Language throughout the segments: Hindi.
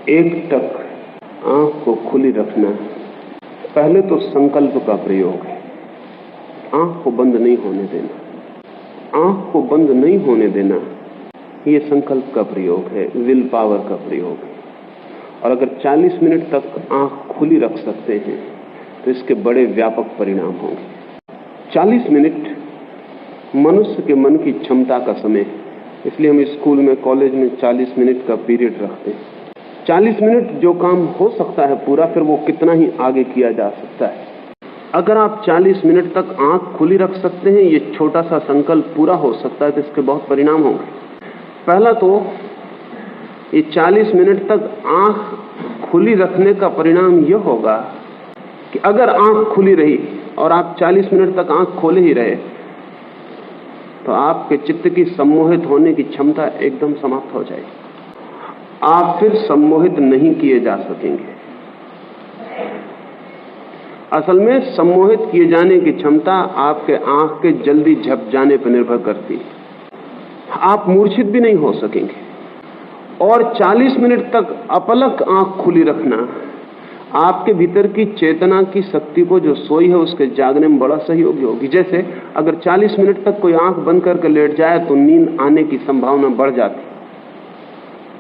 एकटक आंख को खुली रखना पहले तो संकल्प का प्रयोग है। आंख को बंद नहीं होने देना, आंख को बंद नहीं होने देना, ये संकल्प का प्रयोग है, विल पावर का प्रयोग है। और अगर 40 मिनट तक आंख खुली रख सकते हैं तो इसके बड़े व्यापक परिणाम होंगे। 40 मिनट मनुष्य के मन की क्षमता का समय है, इसलिए हम स्कूल में, कॉलेज में 40 मिनट का पीरियड रखते हैं। 40 मिनट जो काम हो सकता है पूरा, फिर वो कितना ही आगे किया जा सकता है। अगर आप 40 मिनट तक आंख खुली रख सकते हैं, ये छोटा सा संकल्प पूरा हो सकता है, तो इसके बहुत परिणाम होंगे। पहला तो ये 40 मिनट तक आंख खुली रखने का परिणाम यह होगा कि अगर आंख खुली रही और आप 40 मिनट तक आंख खोले ही रहे, तो आपके चित्त की सम्मोहित होने की क्षमता एकदम समाप्त हो जाएगी। आप फिर सम्मोहित नहीं किए जा सकेंगे। असल में सम्मोहित किए जाने की क्षमता आपके आंख के जल्दी झप जाने पर निर्भर करती है। आप मूर्छित भी नहीं हो सकेंगे। और 40 मिनट तक अपलक आंख खुली रखना आपके भीतर की चेतना की शक्ति को, जो सोई है, उसके जागने में बड़ा सहयोगी होगी। जैसे अगर 40 मिनट तक कोई आंख बंद करके लेट जाए तो नींद आने की संभावना बढ़ जाती।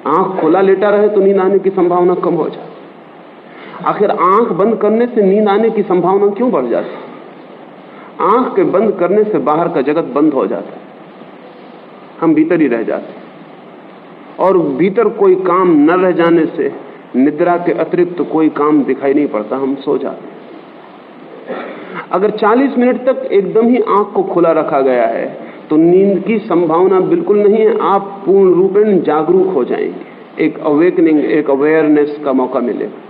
आंख खोला लेटा रहे तो नींद आने की संभावना कम हो जाती। आखिर आंख बंद करने से नींद आने की संभावना क्यों बढ़ जाती? आंख के बंद करने से बाहर का जगत बंद हो जाता है, हम भीतर ही रह जाते हैं। और भीतर कोई काम न रह जाने से निद्रा के अतिरिक्त तो कोई काम दिखाई नहीं पड़ता, हम सो जाते हैं। अगर 40 मिनट तक एकदम ही आंख को खुला रखा गया है तो नींद की संभावना बिल्कुल नहीं है। आप पूर्ण रूपेण जागरूक हो जाएंगे, एक अवेकनिंग, एक अवेयरनेस का मौका मिलेगा।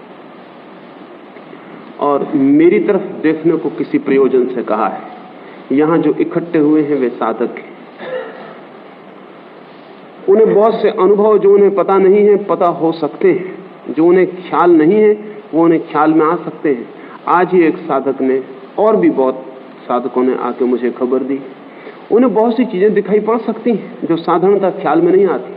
और मेरी तरफ देखने को किसी प्रयोजन से कहा है। यहां जो इकट्ठे हुए हैं वे साधक हैं। उन्हें बहुत से अनुभव जो उन्हें पता नहीं है पता हो सकते हैं, जो उन्हें ख्याल नहीं है वो उन्हें ख्याल में आ सकते हैं। आज ही एक साधक ने, और भी बहुत साधकों ने आके मुझे खबर दी, उन्हें बहुत सी चीजें दिखाई पड़ सकती हैं जो साधारणतः ख्याल में नहीं आती।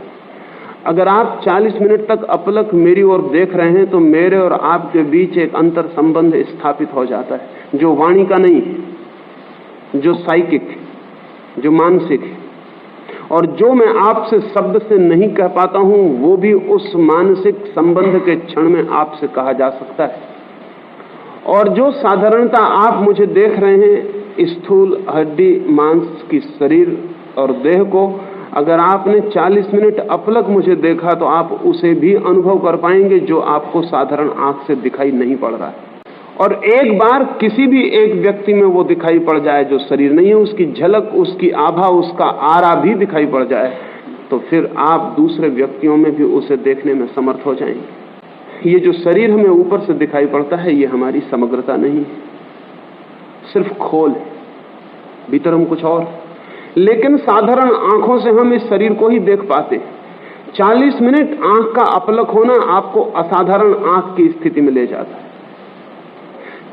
अगर आप 40 मिनट तक अपलक मेरी ओर देख रहे हैं तो मेरे और आपके बीच एक अंतर संबंध स्थापित हो जाता है, जो वाणी का नहीं है, जो साइकिक है, जो मानसिक है। और जो मैं आपसे शब्द से नहीं कह पाता हूं वो भी उस मानसिक संबंध के क्षण में आपसे कहा जा सकता है। और जो साधारणता आप मुझे देख रहे हैं, स्थूल हड्डी मांस की शरीर और देह को, अगर आपने 40 मिनट अपलक मुझे देखा तो आप उसे भी अनुभव कर पाएंगे जो आपको साधारण आंख से दिखाई नहीं पड़ रहा है। और एक बार किसी भी एक व्यक्ति में वो दिखाई पड़ जाए जो शरीर नहीं है, उसकी झलक, उसकी आभा, उसका आरा भी दिखाई पड़ जाए, तो फिर आप दूसरे व्यक्तियों में भी उसे देखने में समर्थ हो जाएंगे। ये जो शरीर हमें ऊपर से दिखाई पड़ता है ये हमारी समग्रता नहीं है, सिर्फ खोल है, भीतर हम कुछ और। लेकिन साधारण आंखों से हम इस शरीर को ही देख पाते। 40 मिनट आंख का अपलक होना आपको असाधारण आंख की स्थिति में ले जाता है।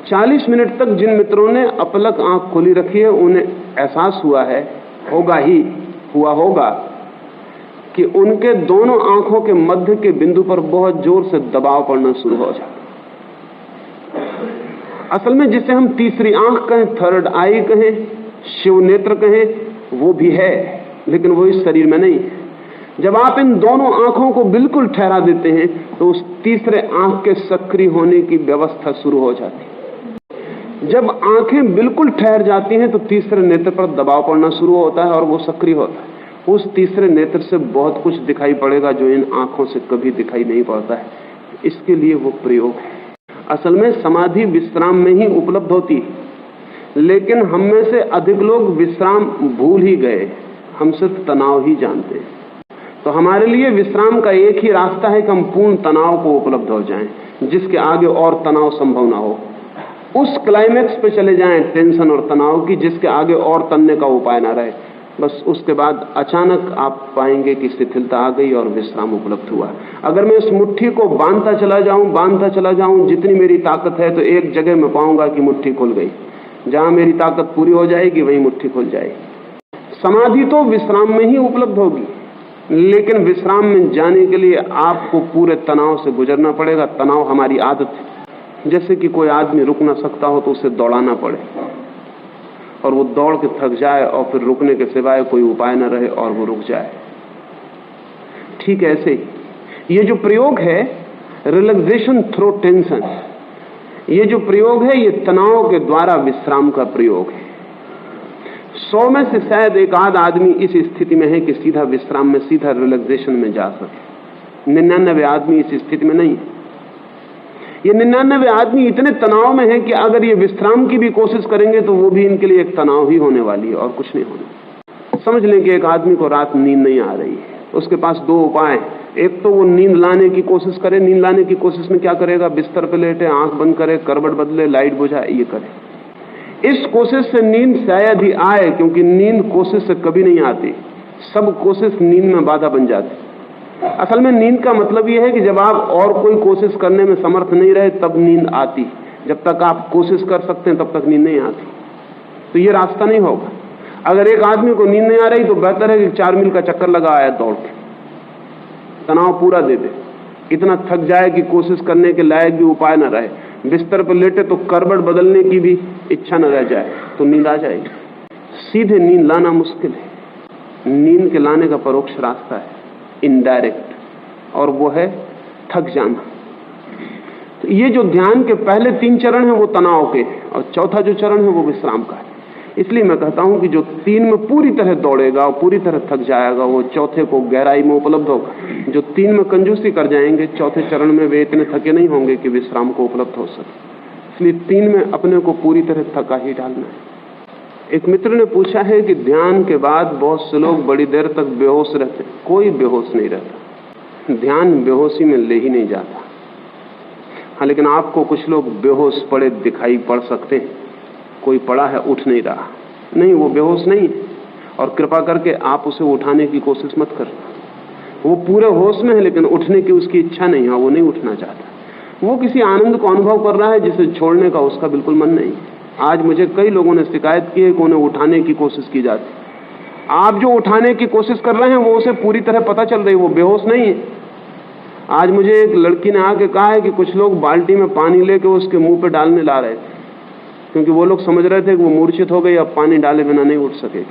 40 मिनट तक जिन मित्रों ने अपलक आंख खुली रखी है उन्हें एहसास हुआ है, हुआ होगा कि उनके दोनों आंखों के मध्य के बिंदु पर बहुत जोर से दबाव पड़ना शुरू हो जाता। असल में जिसे हम तीसरी आंख कहें, थर्ड आई कहें, शिव नेत्र कहें, वो भी है, लेकिन वो इस शरीर में नहीं। जब आप इन दोनों आंखों को बिल्कुल ठहरा देते हैं तो उस तीसरे आंख के सक्रिय होने की व्यवस्था शुरू हो जाती है। जब आंखें बिल्कुल ठहर जाती हैं तो तीसरे नेत्र पर दबाव पड़ना शुरू होता है और वो सक्रिय होता है। उस तीसरे नेत्र से बहुत कुछ दिखाई पड़ेगा जो इन आंखों से कभी दिखाई नहीं पड़ता है। इसके लिए वो प्रयोग है। असल में समाधि विश्राम में ही उपलब्ध होती है, लेकिन हम में से अधिक लोग विश्राम भूल ही गए, हम सिर्फ तनाव ही जानते हैं। तो हमारे लिए विश्राम का एक ही रास्ता है कि हम पूर्ण तनाव को उपलब्ध हो जाएं, जिसके आगे और तनाव संभव ना हो। उस क्लाइमेक्स पे चले जाएं टेंशन और तनाव की, जिसके आगे और तनने का उपाय ना रहे। बस उसके बाद अचानक आप पाएंगे कि शिथिलता आ गई और विश्राम उपलब्ध हुआ। अगर मैं इस मुट्ठी को बांधता चला जाऊं जितनी मेरी ताकत है, तो एक जगह मैं पाऊंगा कि मुट्ठी खुल गई। जहां मेरी ताकत पूरी हो जाएगी वहीं मुट्ठी खुल जाएगी। समाधि तो विश्राम में ही उपलब्ध होगी। लेकिन विश्राम में जाने के लिए आपको पूरे तनाव से गुजरना पड़ेगा। तनाव हमारी आदत है। जैसे कि कोई आदमी रुक ना सकता हो तो उसे दौड़ाना पड़े और वो दौड़ के थक जाए और फिर रुकने के सिवाय कोई उपाय न रहे और वो रुक जाए। ठीक ऐसे ही ये जो प्रयोग है रिलैक्सेशन थ्रू टेंशन, ये जो प्रयोग है ये तनाव के द्वारा विश्राम का प्रयोग है। 100 में से शायद एक आध आदमी इस स्थिति में है कि सीधा विश्राम में, सीधा रिलैक्सेशन में जा सके। 99 आदमी इस स्थिति में नहीं है। ये 99 आदमी इतने तनाव में है कि अगर ये विश्राम की भी कोशिश करेंगे तो वो भी इनके लिए एक तनाव ही होने वाली है और कुछ नहीं होना। समझ लें कि एक आदमी को रात नींद नहीं आ रही है, उसके पास 2 उपाय हैं। एक तो वो नींद लाने की कोशिश करे। नींद लाने की कोशिश में क्या करेगा? बिस्तर पे लेटे, आंख बंद करे, करवट बदले, लाइट बुझाए, ये करे। इस कोशिश से नींद शायद ही आए, क्योंकि नींद कोशिश से कभी नहीं आती। सब कोशिश नींद में बाधा बन जाती। असल में नींद का मतलब यह है कि जब आप और कोई कोशिश करने में समर्थ नहीं रहे तब नींद आती। जब तक आप कोशिश कर सकते हैं तब तक नींद नहीं आती। तो ये रास्ता नहीं होगा। अगर एक आदमी को नींद नहीं आ रही तो बेहतर है कि 4 मील का चक्कर लगा आए दौड़ के, तनाव पूरा दे दे, इतना थक जाए कि कोशिश करने के लायक भी उपाय न रहे। बिस्तर पर लेटे तो करवट बदलने की भी इच्छा न रह जाए तो नींद आ जाएगी। सीधे नींद लाना मुश्किल है। नींद के लाने का परोक्ष रास्ता है, इनडायरेक्ट, और वो है थक जाना। तो ये जो ध्यान के पहले 3 चरण हैं वो तनाव के, और चौथा जो चरण है वो विश्राम का है। इसलिए मैं कहता हूं कि जो 3 में पूरी तरह दौड़ेगा और पूरी तरह थक जाएगा वो चौथे को गहराई में उपलब्ध होगा। जो 3 में कंजूसी कर जाएंगे चौथे चरण में वे इतने थके नहीं होंगे कि विश्राम को उपलब्ध हो सके। इसलिए 3 में अपने को पूरी तरह थका ही डालना है। एक मित्र ने पूछा है कि ध्यान के बाद बहुत से लोग बड़ी देर तक बेहोश रहते। कोई बेहोश नहीं रहता। ध्यान बेहोशी में ले ही नहीं जाता। हाँ, लेकिन आपको कुछ लोग बेहोश पड़े दिखाई पड़ सकते हैं। कोई पड़ा है, उठ नहीं रहा, नहीं, वो बेहोश नहीं है। और कृपा करके आप उसे उठाने की कोशिश मत करना। वो पूरे होश में है लेकिन उठने की उसकी इच्छा नहीं है, वो नहीं उठना चाहता। वो किसी आनंद को अनुभव कर रहा है जिसे छोड़ने का उसका बिल्कुल मन नहीं। आज मुझे कई लोगों ने शिकायत की है कि उन्हें उठाने की कोशिश की जाती। आप जो उठाने की कोशिश कर रहे हैं वो उसे पूरी तरह पता चल रही है, वो बेहोश नहीं है। आज मुझे एक लड़की ने आके कहा है कि कुछ लोग बाल्टी में पानी लेके उसके मुंह पे डालने ला रहे थे, क्योंकि वो लोग समझ रहे थे कि वो मूर्छित हो गई, अब पानी डाले बिना नहीं उठ सकेगी।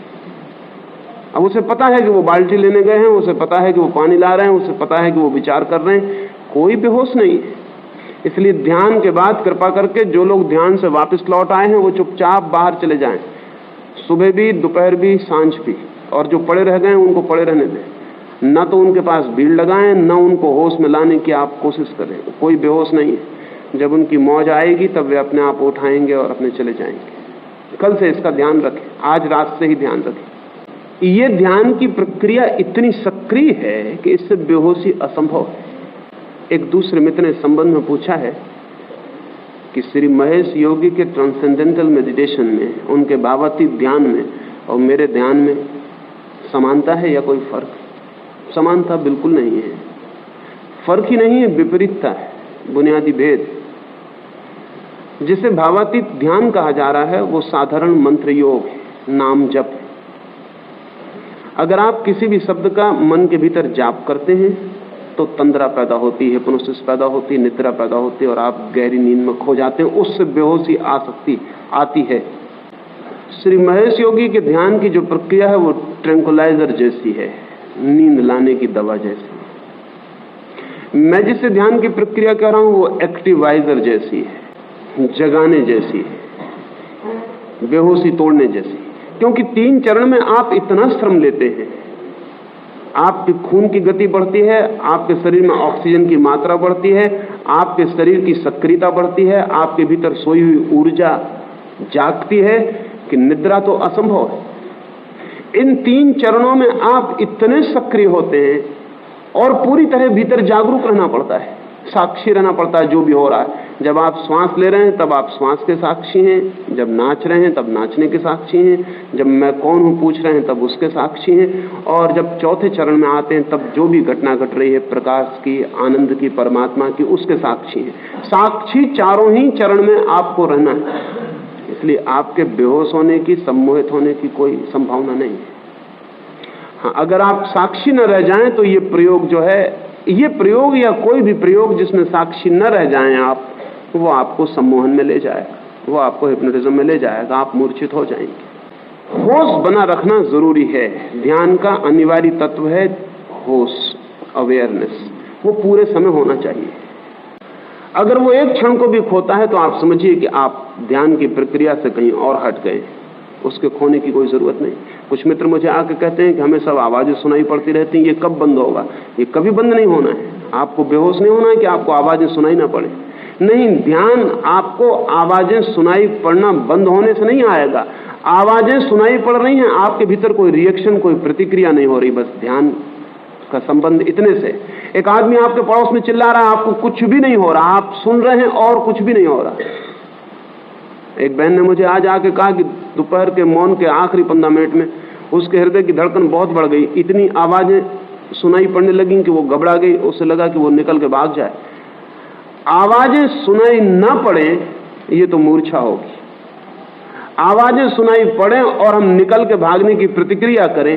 अब उसे पता है कि वो बाल्टी लेने गए हैं, उसे पता है कि वो पानी ला रहे हैं, उसे पता है कि वो विचार कर रहे हैं। कोई बेहोश नहीं है। इसलिए ध्यान के बाद कृपा करके जो लोग ध्यान से वापस लौट आए हैं वो चुपचाप बाहर चले जाएं, सुबह भी, दोपहर भी, सांझ भी। और जो पड़े रह गए हैं उनको पड़े रहने दें। न तो उनके पास भीड़ लगाएं, न उनको होश में लाने की आप कोशिश करें। कोई बेहोश नहीं है। जब उनकी मौज आएगी तब वे अपने आप उठाएंगे और अपने चले जाएंगे। कल से इसका ध्यान रखें, आज रात से ही ध्यान रखें। ये ध्यान की प्रक्रिया इतनी सक्रिय है कि इससे बेहोशी असंभव है। एक दूसरे मित्र ने संबंध में पूछा है कि श्री महेश योगी के ट्रांसेंडेंटल मेडिटेशन में, उनके भावातीत ध्यान में और मेरे ध्यान में समानता है या कोई फर्क? समानता बिल्कुल नहीं है। फर्क ही नहीं है, विपरीतता है, बुनियादी भेद। जिसे भावातीत ध्यान कहा जा रहा है वो साधारण मंत्र योग है, नाम जप है। अगर आप किसी भी शब्द का मन के भीतर जाप करते हैं तो तंद्रा पैदा होती है, पुनस्थिति पैदा होती है, निद्रा पैदा होती है और आप गहरी नींद में खो जाते हैं। उससे बेहोशी आ सकती आती है। श्री महेश योगी के ध्यान की जो प्रक्रिया है वो ट्रैंकुलाइजर जैसी है, नींद लाने की दवा जैसी। मैं जिससे ध्यान की प्रक्रिया कर रहा हूं वो एक्टिवाइजर जैसी है, जगाने जैसी है, बेहोशी तोड़ने जैसी। क्योंकि 3 चरण में आप इतना श्रम लेते हैं, आपके खून की गति बढ़ती है, आपके शरीर में ऑक्सीजन की मात्रा बढ़ती है, आपके शरीर की सक्रियता बढ़ती है, आपके भीतर सोई हुई ऊर्जा जागती है कि निद्रा तो असंभव है। इन 3 चरणों में आप इतने सक्रिय होते हैं और पूरी तरह भीतर जागरूक रहना पड़ता है, साक्षी रहना पड़ता है जो भी हो रहा है। जब आप श्वास ले रहे हैं तब आप श्वास के साक्षी हैं, जब नाच रहे हैं तब नाचने के साक्षी हैं, जब मैं कौन हूं पूछ रहे हैं तब उसके साक्षी हैं, और जब चौथे चरण में आते हैं तब जो भी घटना घट रही है प्रकाश की, आनंद की, परमात्मा की, उसके साक्षी हैं। साक्षी चारों ही चरण में आपको रहना है। इसलिए आपके बेहोश होने की, सम्मोहित होने की कोई संभावना नहीं है। हाँ, अगर आप साक्षी न रह जाएं तो ये प्रयोग जो है, ये प्रयोग या कोई भी प्रयोग जिसमें साक्षी न रह जाएं आप, वो आपको सम्मोहन में ले जाएगा, वो आपको हिप्नोटिज्म में ले जाएगा, आप मूर्छित हो जाएंगे। होश बना रखना जरूरी है। ध्यान का अनिवार्य तत्व है होश, अवेयरनेस, वो पूरे समय होना चाहिए। अगर वो एक क्षण को भी खोता है तो आप समझिए कि आप ध्यान की प्रक्रिया से कहीं और हट गए, उसके खोने की कोई जरूरत नहीं। कुछ मित्र मुझे आके कहते हैं कि हमें सब आवाजें सुनाई पड़ती रहती हैं, ये कब बंद होगा? ये कभी बंद नहीं होना है। आपको बेहोश नहीं होना है कि आपको आवाजें सुनाई ना पड़े, नहीं, ध्यान आपको आवाजें सुनाई पड़ना बंद होने से नहीं आएगा। आवाजें सुनाई पड़ रही हैं, आपके भीतर कोई रिएक्शन, कोई प्रतिक्रिया नहीं हो रही, बस ध्यान का संबंध इतने से। एक आदमी आपके पड़ोस में चिल्ला रहा है, आपको कुछ भी नहीं हो रहा, आप सुन रहे हैं और कुछ भी नहीं हो रहा। एक बहन ने मुझे आज आके कहा कि दोपहर के मौन के आखिरी 15 मिनट में उसके हृदय की धड़कन बहुत बढ़ गई, इतनी आवाजें सुनाई पड़ने लगी कि वो घबरा गई, उसे लगा कि वो निकल के भाग जाए। आवाजें सुनाई ना पड़े ये तो मूर्छा होगी, आवाजें सुनाई पड़े और हम निकल के भागने की प्रतिक्रिया करें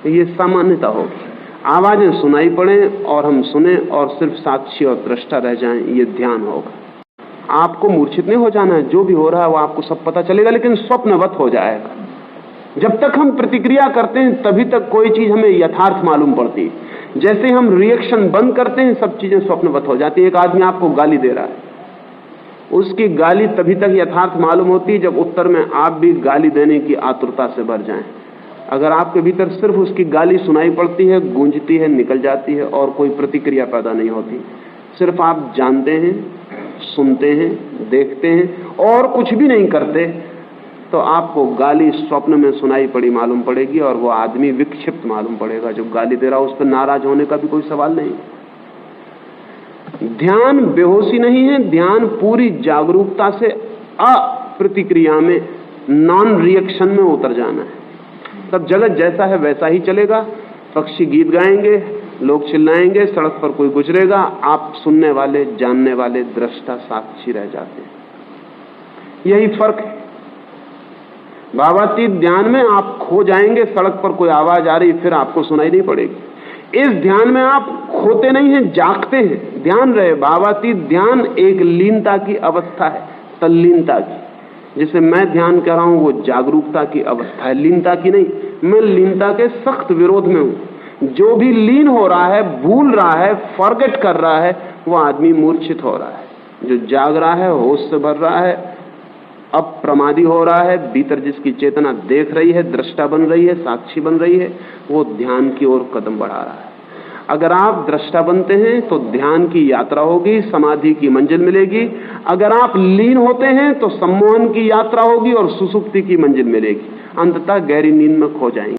ये सामान्यता होगी। आवाजें सुनाई पड़े और हम सुने और सिर्फ साक्षी और दृष्टा रह जाएं, ये ध्यान होगा। आपको मूर्छित नहीं हो जाना है, जो भी हो रहा है वो आपको सब पता चलेगा, लेकिन स्वप्नवत हो जाएगा। जब तक हम प्रतिक्रिया करते हैं तभी तक कोई चीज हमें यथार्थ मालूम पड़ती है। जैसे हम रिएक्शन बंद करते हैं सब चीजें स्वप्नवत हो जाती है। एक आदमी आपको गाली दे रहा है, उसकी गाली तभी तक यथार्थ मालूम होती है जब उत्तर में आप भी गाली देने की आतुरता से भर जाएं। अगर आपके भीतर सिर्फ उसकी गाली सुनाई पड़ती है, गूंजती है, निकल जाती है और कोई प्रतिक्रिया पैदा नहीं होती, सिर्फ आप जानते हैं, सुनते हैं, देखते हैं और कुछ भी नहीं करते, तो आपको गाली स्वप्न में सुनाई पड़ी मालूम पड़ेगी और वो आदमी विक्षिप्त मालूम पड़ेगा जो गाली दे रहा, उस पर नाराज होने का भी कोई सवाल नहीं। ध्यान बेहोशी नहीं है, ध्यान पूरी जागरूकता से अप्रतिक्रिया में, नॉन रिएक्शन में उतर जाना है। तब जगत जैसा है वैसा ही चलेगा। पक्षी गीत गाएंगे, लोग चिल्लाएंगे, सड़क पर कोई गुजरेगा, आप सुनने वाले, जानने वाले, दृष्टा, साक्षी रह जाते हैं। यही फर्क है। भावातीत ध्यान में आप खो जाएंगे, सड़क पर कोई आवाज आ रही फिर आपको सुनाई नहीं पड़ेगी। इस ध्यान में आप खोते नहीं हैं, जागते हैं। ध्यान रहे, भावातीत ध्यान एक लीनता की अवस्था है, तल्लीनता की। जिसे मैं ध्यान कह रहा हूं वो जागरूकता की अवस्था है, लीनता की नहीं। मैं लीनता के सख्त विरोध में हूं। जो भी लीन हो रहा है, भूल रहा है, फॉरगेट कर रहा है, वो आदमी मूर्छित हो रहा है। जो जाग रहा है, होश से भर रहा है, अप्रमादी हो रहा है, भीतर जिसकी चेतना देख रही है, दृष्टा बन रही है, साक्षी बन रही है, वो ध्यान की ओर कदम बढ़ा रहा है। अगर आप दृष्टा बनते हैं तो ध्यान की यात्रा होगी, समाधि की मंजिल मिलेगी। अगर आप लीन होते हैं तो सम्मोहन की यात्रा होगी और सुसुप्ति की मंजिल मिलेगी। अंततः गहरी नींद में खो जाएंगे।